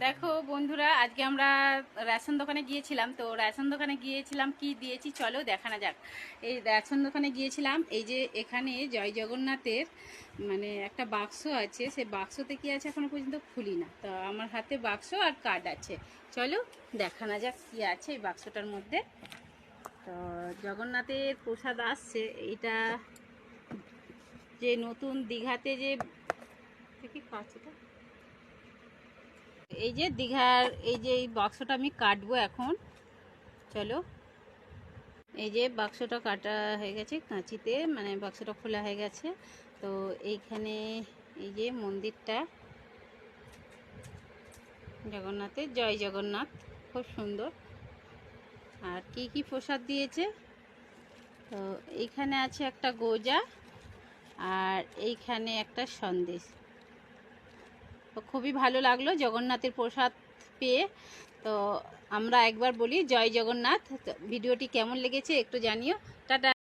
দেখো বন্ধুরা, আজকে আমরা রেশন দোকানে গিয়েছিলাম। তো রেশন দোকানে গিয়েছিলাম, কি দিয়েছি চলো দেখানো যাক। এই রেশন দোকানে গিয়েছিলাম, এই যে এখানে জয় জগন্নাথের মানে একটা বাক্স আছে, সেই বাক্সতে কি আছে এখনো পর্যন্ত খুলি না। তো আমার হাতে বাক্স আর কার্ড আছে, চলো দেখানো যাক কি আছে এই বাক্সটার মধ্যে। তো জগন্নাথের প্রসাদ আসছে, এইটা যে নতুন দীঘাতে যে কি কাছেটা, এই যে দীঘার এই যে এই বাক্সটা আমি কাটবো এখন, চলো। এই যে বাক্সটা কাটা হয়ে গেছে কাঁচিতে, মানে বাক্সটা খোলা হয়ে গেছে। তো এইখানে এই যে মন্দিরটা জগন্নাথের, জয় জগন্নাথ, খুব সুন্দর। আর কি কি প্রসাদ দিয়েছে, তো এইখানে আছে একটা গজা আর এইখানে একটা সন্দেশ। তো খুবই ভালো লাগলো জগন্নাথের প্রসাদ পেয়ে। তো আমরা একবার বলি জয় জগন্নাথ। ভিডিওটি কেমন লেগেছে একটু জানিও। টাটা।